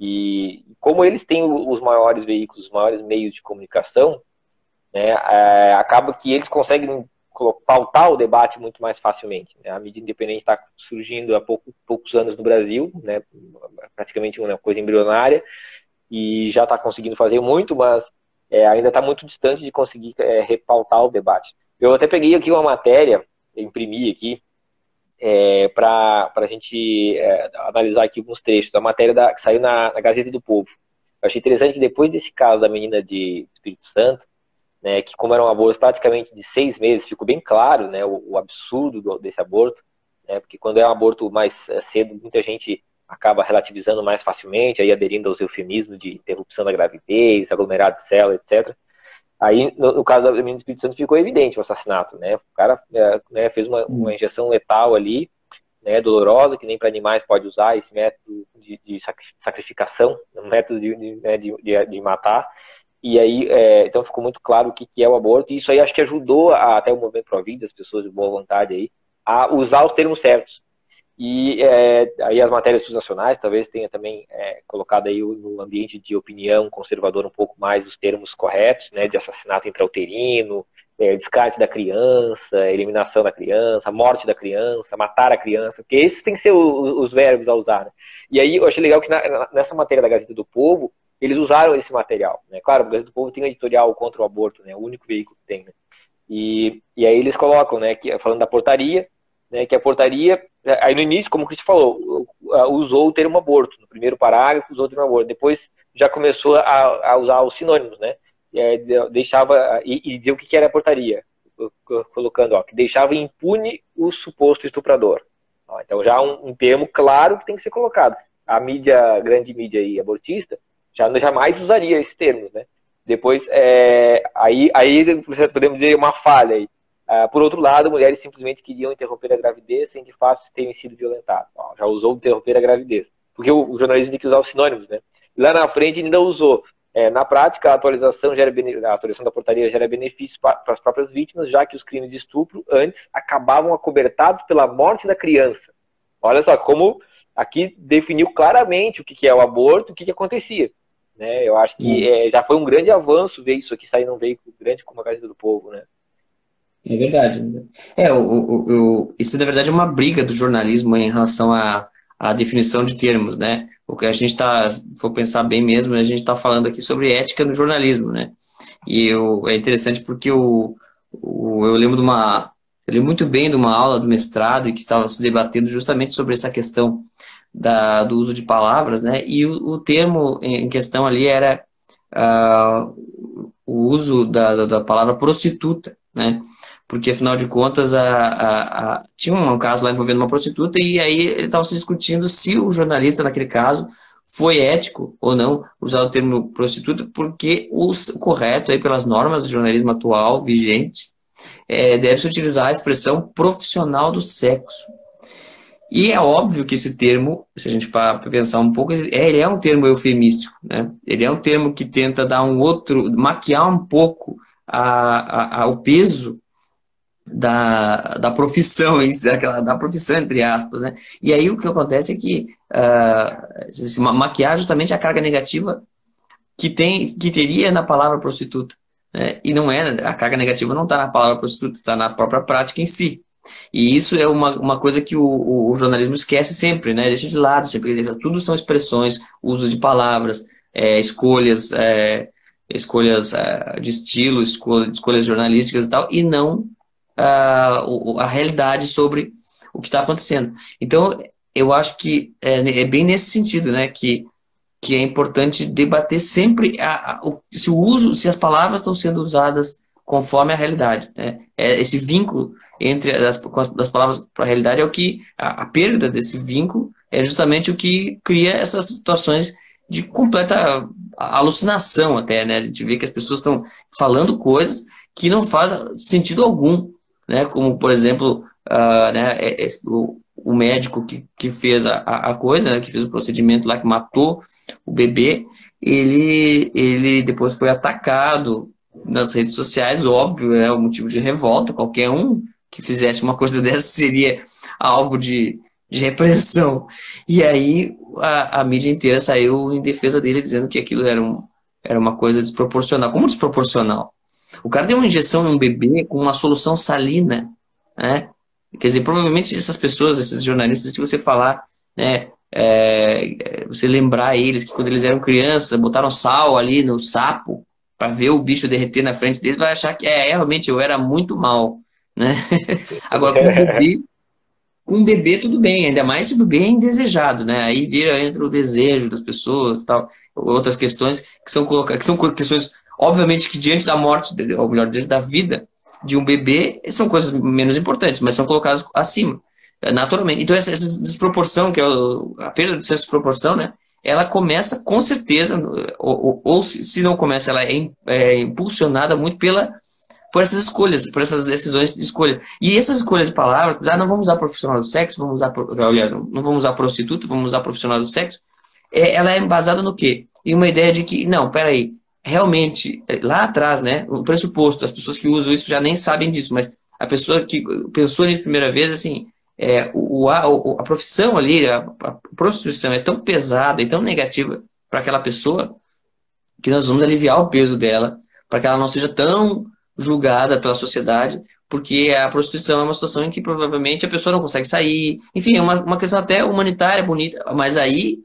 E como eles têm os maiores veículos, os maiores meios de comunicação, né, acaba que eles conseguem pautar o debate muito mais facilmente, né? A mídia independente está surgindo há poucos anos no Brasil, né, praticamente uma coisa embrionária, e já está conseguindo fazer muito, mas ainda está muito distante de conseguir repautar o debate. Eu até peguei aqui uma matéria, imprimi aqui, para a gente analisar aqui alguns trechos. A matéria que saiu na Gazeta do Povo. Eu achei interessante que depois desse caso da menina de Espírito Santo, né, que como era um aborto praticamente de 6 meses, ficou bem claro, né, o absurdo desse aborto, né, porque quando é um aborto mais cedo, muita gente acaba relativizando mais facilmente, aí aderindo aos eufemismos de interrupção da gravidez, aglomerado de célula, etc. Aí, no caso da menina do Espírito Santo, ficou evidente o assassinato, né? O cara fez uma injeção letal ali, né, dolorosa, que nem para animais pode usar esse método de sacrificação, um método de matar. E aí, então ficou muito claro o que é o aborto, e isso aí acho que ajudou até o movimento Pro-Vida, as pessoas de boa vontade aí, a usar os termos certos. E aí as matérias nacionais talvez tenha também colocado aí no ambiente de opinião conservador um pouco mais os termos corretos, né, de assassinato intrauterino, descarte da criança, eliminação da criança, morte da criança, matar a criança, porque esses têm que ser os verbos a usar, né? E aí eu achei legal que nessa matéria da Gazeta do Povo, eles usaram esse material, né? Claro, a Gazeta do Povo tem um editorial contra o aborto, né? O único veículo que tem, né? E aí eles colocam, né, falando da portaria, né, que a portaria, aí no início, como o Cristian falou, usou o termo aborto, no primeiro parágrafo usou o termo aborto, depois já começou a usar os sinônimos, né, deixava, e dizer o que era a portaria, colocando, ó, que deixava impune o suposto estuprador. Ó, então já um termo claro que tem que ser colocado. A mídia, grande mídia aí, abortista, jamais usaria esses termos, né. Depois, aí podemos dizer uma falha aí. Por outro lado, mulheres simplesmente queriam interromper a gravidez sem de fato terem sido violentadas. Ó, já usou interromper a gravidez. Porque o jornalismo tem que usar os sinônimos, né? E lá na frente ainda usou. Na prática, a atualização da portaria gera benefícios para as próprias vítimas, já que os crimes de estupro antes acabavam acobertados pela morte da criança. Olha só, como aqui definiu claramente o que é o aborto, o que acontecia. Né? Eu acho que já foi um grande avanço ver isso aqui sair num veículo grande como a Gazeta do Povo, né? É verdade. Isso, na verdade, é uma briga do jornalismo em relação à definição de termos, né? O que a gente está, for pensar bem mesmo, a gente está falando aqui sobre ética no jornalismo, né? É interessante porque eu lembro eu lembro muito bem de uma aula do mestrado e que estava se debatendo justamente sobre essa questão do uso de palavras, né? E o termo em questão ali era o uso da palavra prostituta, né? Porque, afinal de contas, tinha um caso lá envolvendo uma prostituta e aí ele estava se discutindo se o jornalista, naquele caso, foi ético ou não usar o termo prostituta, porque o correto, aí, pelas normas do jornalismo atual, vigente, deve-se utilizar a expressão profissional do sexo. E é óbvio que esse termo, se a gente para pensar um pouco, ele é um termo eufemístico, né? Ele é um termo que tenta dar maquiar um pouco o peso da profissão, da profissão, entre aspas, né? E aí o que acontece é que se maquiar justamente a carga negativa que teria na palavra prostituta, né? E não a carga negativa não está na palavra prostituta, está na própria prática em si. E isso é uma coisa que o jornalismo esquece sempre, né? Deixa de lado, sempre. Tudo são expressões, uso de palavras, escolhas de estilo, escolhas jornalísticas e tal, e não a realidade sobre o que está acontecendo. Então, eu acho que é bem nesse sentido, né, que é importante debater sempre se as palavras estão sendo usadas conforme a realidade, né? Esse vínculo entre das palavras para a realidade é o que a perda desse vínculo é justamente o que cria essas situações de completa alucinação até, né? A gente vê que as pessoas estão falando coisas que não fazem sentido algum, né? Como, por exemplo, né, o médico que fez a coisa, né, que fez o procedimento lá, que matou o bebê, ele depois foi atacado nas redes sociais, óbvio, é um motivo de revolta, qualquer um que fizesse uma coisa dessa seria alvo de repressão. E aí a mídia inteira saiu em defesa dele, dizendo que aquilo era uma coisa desproporcional. Como desproporcional? O cara deu uma injeção em um bebê com uma solução salina, né? Quer dizer, provavelmente essas pessoas, esses jornalistas, se você falar, né, você lembrar eles que quando eles eram crianças, botaram sal ali no sapo para ver o bicho derreter na frente deles, vai achar que realmente eu era muito mal, né? Agora, com um bebê tudo bem, ainda mais se o bebê é indesejado, né? Aí entra o desejo das pessoas, tal, outras questões que são questões, obviamente, que diante da morte, ou melhor, diante da vida de um bebê, são coisas menos importantes, mas são colocadas acima, naturalmente. Então essa desproporção, que é a perda de senso de proporção, né? Ela começa com certeza, ou se não começa, ela é impulsionada muito por essas escolhas, por essas decisões de escolha. E essas escolhas de palavras, não vamos usar profissional do sexo, não vamos usar prostituta, vamos usar profissional do sexo, ela é embasada no quê? Em uma ideia de que, não, peraí, realmente, lá atrás, né, o pressuposto, as pessoas que usam isso já nem sabem disso, mas a pessoa que pensou nisso primeira vez, assim, a profissão ali, a prostituição é tão pesada e tão negativa para aquela pessoa que nós vamos aliviar o peso dela, para que ela não seja tão julgada pela sociedade, porque a prostituição é uma situação em que provavelmente a pessoa não consegue sair, enfim, é uma questão até humanitária, bonita, mas aí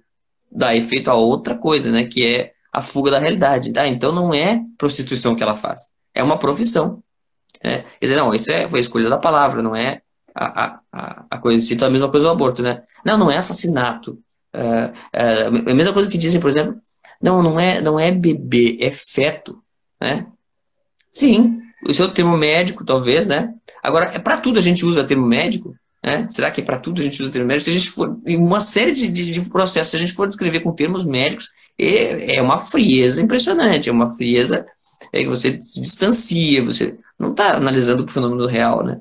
dá efeito a outra coisa, né, que é a fuga da realidade. Então não é prostituição que ela faz, é uma profissão. Né? Quer dizer, não, isso foi a escolha da palavra, não é a coisa, cita a mesma coisa do aborto, né? Não é assassinato. A mesma coisa que dizem, por exemplo, não é bebê, é feto, né? Sim, isso é o termo médico, talvez, né? Agora, para tudo a gente usa termo médico, né? Será que para tudo a gente usa termo médico? Se a gente for, em uma série de processos, se a gente for descrever com termos médicos, é uma frieza impressionante, é uma frieza que você se distancia, você não está analisando o fenômeno real, né?